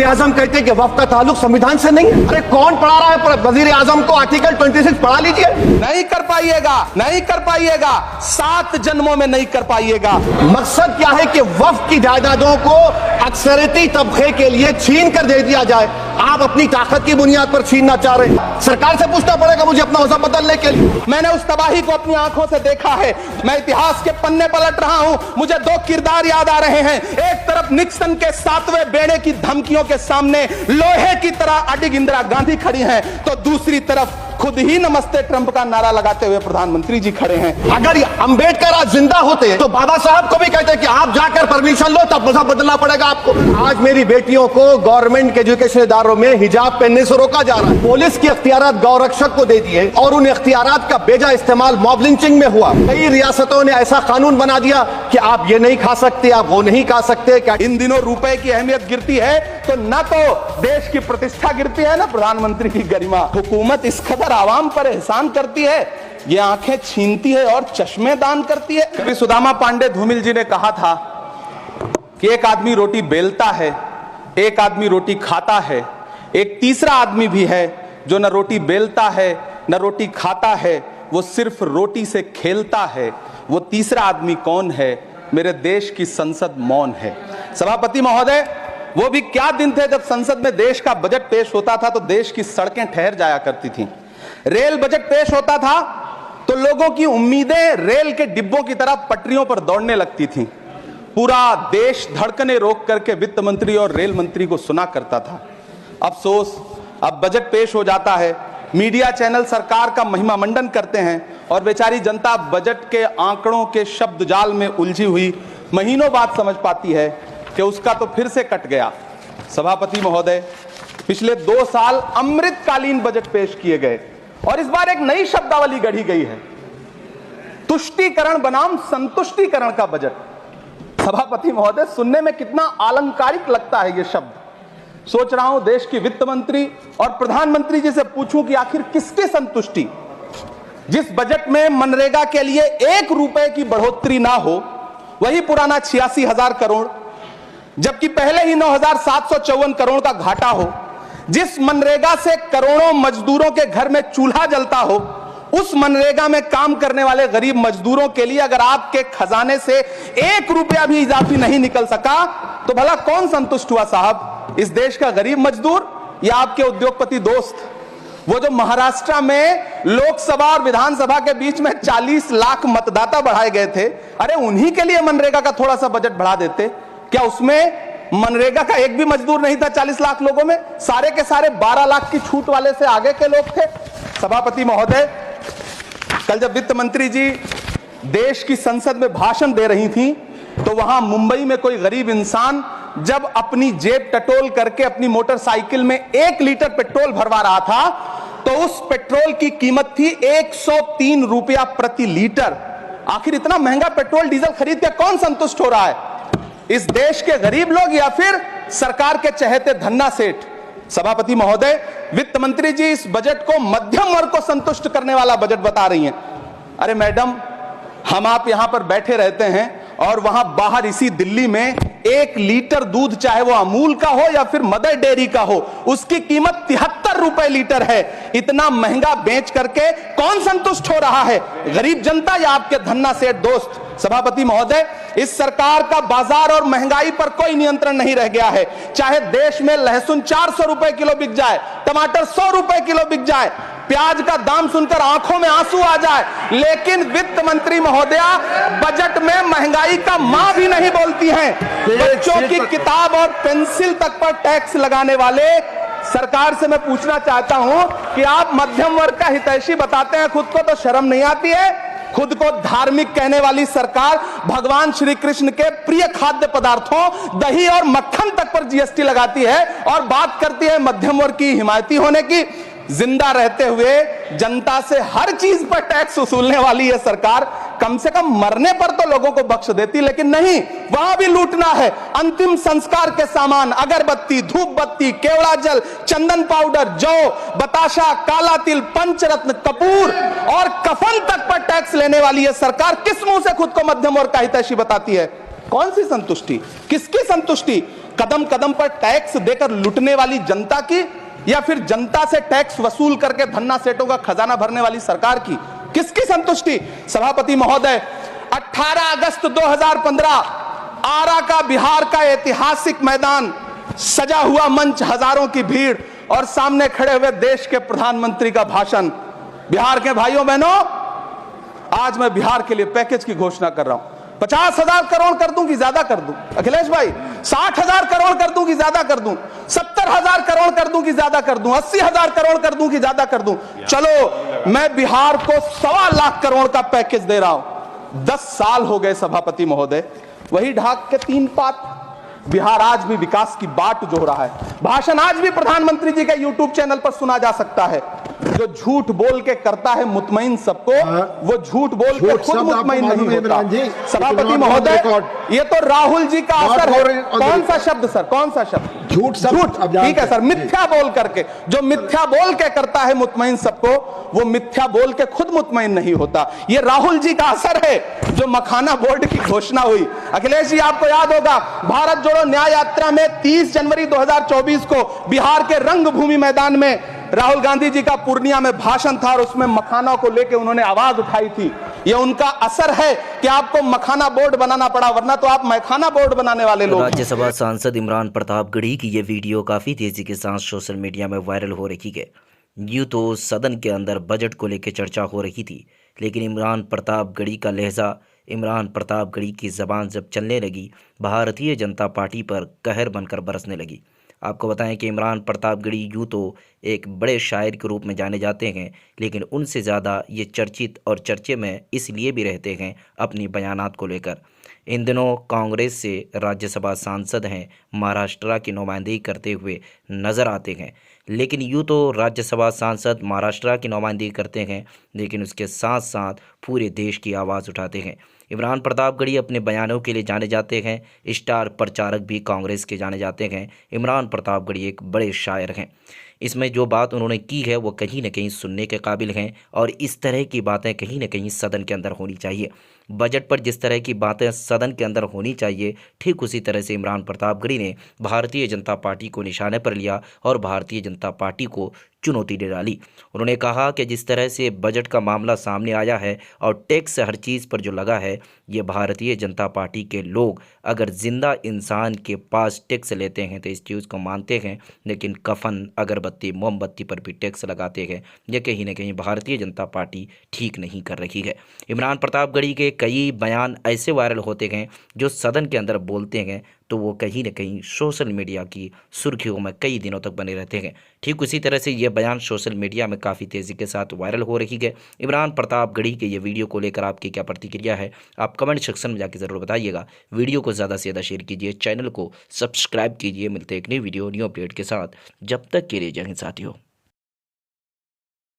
आजम कहते हैं कि वफ का ताल्लुक संविधान से नहीं है। अरे कौन पढ़ा रहा है वजीर आजम को आर्टिकल 26? पढ़ा लीजिए। नहीं कर पाइएगा, नहीं कर पाइएगा, 7 जन्मों में नहीं कर पाइएगा। मकसद क्या है कि वफ की जायदादों को अक्सरियती तबके के लिए छीन कर दे दिया जाए। आप अपनी ताकत की बुनियाद पर छीनना चाह रहे हैं। सरकार से पूछना पड़ेगा मुझे अपना मजहब बदलने के लिए। मैंने उस तबाही को अपनी आंखों से देखा है। मैं इतिहास के पन्ने पलट रहा हूं, मुझे 2 किरदार याद आ रहे हैं। एक तरफ निक्सन के 7वें बेड़े की धमकियों के सामने लोहे की तरह अडिग इंदिरा गांधी खड़ी हैं, तो दूसरी तरफ खुद ही नमस्ते ट्रंप का नारा लगाते हुए प्रधानमंत्री जी खड़े हैं। अगर अंबेडकर आज जिंदा होते तो बाबा साहब को भी कहते कि आप जाकर परमिशन लो, तब मजहब बदलना पड़ेगा आपको। आज मेरी बेटियों को गवर्नमेंट के एजुकेशन इदारों में हिजाब पहनने से रोका जा रहा है। पुलिस के इख्तियारात गौरक्षक को दे दिए और उन इख्तियारात का बेजा इस्तेमाल मॉब लिंचिंग में हुआ। कई रियासतों ने ऐसा कानून बना दिया कि आप ये नहीं खा सकते, आप वो नहीं खा सकते। क्या इन दिनों रुपए की अहमियत गिरती है तो न तो देश की प्रतिष्ठा गिरती है, ना प्रधानमंत्री की गरिमा। हुकूमत इस कदर आवाम पर एहसान करती है, ये आंखें छीनती है और चश्मे दान करती है। कभी सुदामा पांडे धूमिल जी ने कहा था कि एक आदमी रोटी बेलता है, एक आदमी रोटी खाता है, एक तीसरा आदमी भी है जो न रोटी बेलता है न रोटी खाता है, वो सिर्फ रोटी से खेलता है। वो तीसरा आदमी कौन है? मेरे देश की संसद मौन है। सभापति महोदय, वो भी क्या दिन थे जब संसद में देश का बजट पेश होता था तो देश की सड़कें ठहर जाया करती थीं। रेल बजट पेश होता था तो लोगों की उम्मीदें रेल के डिब्बों की तरह पटरियों पर दौड़ने लगती थीं। पूरा देश धड़कने रोक करके वित्त मंत्री और रेल मंत्री को सुना करता था। अफसोस, अब बजट पेश हो जाता है, मीडिया चैनल सरकार का महिमा मंडन करते हैं और बेचारी जनता बजट के आंकड़ों के शब्द जाल में उलझी हुई महीनों बाद समझ पाती है कि उसका तो फिर से कट गया। सभापति महोदय, पिछले 2 साल अमृतकालीन बजट पेश किए गए और इस बार एक नई शब्दावली गढ़ी गई है, तुष्टीकरण बनाम संतुष्टीकरण का बजट। सभापति महोदय, सुनने में कितना अलंकारिक लगता है ये शब्द। सोच रहा हूं देश की वित्त मंत्री और प्रधानमंत्री जी से पूछूं कि आखिर किसकी संतुष्टि? जिस बजट में मनरेगा के लिए 1 रुपए की बढ़ोतरी ना हो, वही पुराना 86,000 करोड़, जबकि पहले ही 9,754 करोड़ का घाटा हो, जिस मनरेगा से करोड़ों मजदूरों के घर में चूल्हा जलता हो, उस मनरेगा में काम करने वाले गरीब मजदूरों के लिए अगर आपके खजाने से 1 रुपया भी इजाफी नहीं निकल सका तो भला कौन संतुष्ट हुआ साहब? इस देश का गरीब मजदूर या आपके उद्योगपति दोस्त? वो जो महाराष्ट्र में लोकसभा और विधानसभा के बीच में 40 लाख मतदाता बढ़ाए गए थे, अरे उन्हीं के लिए मनरेगा का थोड़ा सा बजट बढ़ा देते। क्या उसमें मनरेगा का एक भी मजदूर नहीं था? 40 लाख लोगों में सारे के सारे 12 लाख की छूट वाले से आगे के लोग थे। सभापति महोदय, कल जब वित्त मंत्री जी देश की संसद में भाषण दे रही थी तो वहां मुंबई में कोई गरीब इंसान जब अपनी जेब टटोल करके अपनी मोटरसाइकिल में 1 लीटर पेट्रोल भरवा रहा था तो उस पेट्रोल की कीमत थी 103 रुपया प्रति लीटर। आखिर इतना महंगा पेट्रोल डीजल खरीद के कौन संतुष्ट हो रहा है? इस देश के गरीब लोग या फिर सरकार के चहेते धन्ना सेठ? सभापति महोदय, वित्त मंत्री जी इस बजट को मध्यम वर्ग को संतुष्ट करने वाला बजट बता रही हैं। अरे मैडम, हम आप यहां पर बैठे रहते हैं और वहां बाहर इसी दिल्ली में 1 लीटर दूध, चाहे वो अमूल का हो या फिर मदर डेयरी का हो, उसकी कीमत 73 रुपए लीटर है। इतना महंगा बेच करके कौन संतुष्ट हो रहा है? गरीब जनता या आपके धन्ना सेठ दोस्त? सभापति महोदय, इस सरकार का बाजार और महंगाई पर कोई नियंत्रण नहीं रह गया है। चाहे देश में लहसुन 400 रुपए किलो बिक जाए, टमाटर 100 रुपए किलो बिक जाए, प्याज का दाम सुनकर आंखों में आंसू आ जाए, लेकिन वित्त मंत्री महोदया बजट में महंगाई का मां भी नहीं बोलती हैं। बच्चों की किताब और पेंसिल तक पर टैक्स लगाने वाले सरकार से मैं पूछना चाहता हूं कि आप मध्यम वर्ग का हितैषी बताते हैं खुद को, तो शर्म नहीं आती है? खुद को धार्मिक कहने वाली सरकार भगवान श्री कृष्ण के प्रिय खाद्य पदार्थों दही और मक्खन तक पर जीएसटी लगाती है और बात करती है मध्यम वर्ग की हिमायती होने की। जिंदा रहते हुए जनता से हर चीज पर टैक्स वसूलने वाली यह सरकार कम से कम मरने पर तो लोगों को बख्श देती, लेकिन नहीं, वहां भी लूटना है। अंतिम संस्कार के सामान, अगरबत्ती, धूप बत्ती, केवड़ा जल, चंदन पाउडर, जौ, बताशा, काला तिल, पंचरत्न, कपूर और कफन तक पर टैक्स लेने वाली यह सरकार किस मुंह से खुद को मध्यम वर्ग का हितैषी बताती है? कौन सी संतुष्टि? किसकी संतुष्टि? कदम कदम पर टैक्स देकर लुटने वाली जनता की, या फिर जनता से टैक्स वसूल करके धन्ना सेठों का खजाना भरने वाली सरकार की? किसकी संतुष्टि? सभापति महोदय, 18 अगस्त 2015 आरा का बिहार का ऐतिहासिक मैदान, सजा हुआ मंच, हजारों की भीड़ और सामने खड़े हुए देश के प्रधानमंत्री का भाषण। बिहार के भाइयों बहनों, आज मैं बिहार के लिए पैकेज की घोषणा कर रहा हूं। 50,000 करोड़ कर दूं कि ज्यादा कर दूं? अखिलेश भाई, 60,000 करोड़ कर दूं कि ज्यादा कर दूं? 70,000 करोड़ कर दूं कि ज्यादा कर दूं? 80,000 करोड़ कर दूं कि ज्यादा कर दूं? चलो, मैं बिहार को 1.25 लाख करोड़ का पैकेज दे रहा हूं। 10 साल हो गए सभापति महोदय, वही ढाक के 3 पात। बिहार आज भी विकास की बाट जो हो रहा है, भाषण आज भी प्रधानमंत्री जी के यूट्यूब चैनल पर सुना जा सकता है। जो झूठ बोल के करता है मुतमईन सबको, वो झूठ बोल के खुद मुतमईन नहीं होता। सभापति महोदय, ये तो राहुल जी का असर है। कौन सा शब्द सर, कौन सा शब्द? झूठ। ठीक है सर, मिथ्या बोल करके, जो मिथ्या बोल के करता है मुतमईन सबको, वो मिथ्या बोल के खुद मुतमईन नहीं होता। ये राहुल जी का असर है। जो मखाना बोर्ड की घोषणा हुई, अखिलेश जी आपको याद होगा, भारत जोड़ो न्याय यात्रा में 30 जनवरी 2024 को बिहार के रंगभूमि मैदान में राहुल गांधी जी का पूर्णिया में भाषण था और उसमें मखाना को लेकर उन्होंने आवाज उठाई थी। ये उनका असर है कि आपको मखाना बोर्ड बनाना पड़ा, वरना तो आप मखाना बोर्ड बनाने वाले लोग। राज्यसभा सांसद इमरान प्रतापगढ़ी की ये वीडियो काफ़ी तेज़ी के साथ सोशल मीडिया में वायरल हो रही है। यूँ तो सदन के अंदर बजट को लेकर चर्चा हो रही थी, लेकिन इमरान प्रतापगढ़ी का लहजा, इमरान प्रतापगढ़ी की ज़बान जब चलने लगी, भारतीय जनता पार्टी पर कहर बनकर बरसने लगी। आपको बताएं कि इमरान प्रतापगढ़ी यूँ तो एक बड़े शायर के रूप में जाने जाते हैं, लेकिन उनसे ज़्यादा ये चर्चित और चर्चे में इसलिए भी रहते हैं अपनी बयानात को लेकर। इन दिनों कांग्रेस से राज्यसभा सांसद हैं, महाराष्ट्र की नुमाइंदगी करते हुए नज़र आते हैं। लेकिन यूँ तो राज्यसभा सांसद महाराष्ट्र की नुमाइंदगी करते हैं, लेकिन उसके साथ साथ पूरे देश की आवाज़ उठाते हैं। इमरान प्रतापगढ़ी अपने बयानों के लिए जाने जाते हैं, स्टार प्रचारक भी कांग्रेस के जाने जाते हैं। इमरान प्रतापगढ़ी एक बड़े शायर हैं। इसमें जो बात उन्होंने की है वो कहीं न कहीं सुनने के काबिल हैं, और इस तरह की बातें कहीं न कहीं सदन के अंदर होनी चाहिए। बजट पर जिस तरह की बातें सदन के अंदर होनी चाहिए, ठीक उसी तरह से इमरान प्रतापगढ़ी ने भारतीय जनता पार्टी को निशाने पर लिया और भारतीय जनता पार्टी को चुनौती दे डाली। उन्होंने कहा कि जिस तरह से बजट का मामला सामने आया है और टैक्स हर चीज़ पर जो लगा है, ये भारतीय जनता पार्टी के लोग अगर ज़िंदा इंसान के पास टैक्स लेते हैं तो इस चीज़ को मानते हैं, लेकिन कफन, अगरबत्ती, मोमबत्ती पर भी टैक्स लगाते हैं। यह कहीं ना कहीं भारतीय जनता पार्टी ठीक नहीं कर रही है। इमरान प्रतापगढ़ी के कई बयान ऐसे वायरल होते हैं जो सदन के अंदर बोलते हैं तो वो कहीं न कहीं सोशल मीडिया की सुर्खियों में कई दिनों तक बने रहते हैं। ठीक उसी तरह से ये बयान सोशल मीडिया में काफ़ी तेज़ी के साथ वायरल हो रही है। इमरान प्रतापगढ़ी के ये वीडियो को लेकर आपकी क्या प्रतिक्रिया है, आप कमेंट सेक्शन में जाकर ज़रूर बताइएगा। वीडियो को ज़्यादा से ज़्यादा शेयर कीजिए, चैनल को सब्सक्राइब कीजिए। मिलते हैं एक नई वीडियो न्यू अपडेट के साथ, जब तक के लिए जय हिंद साथियों।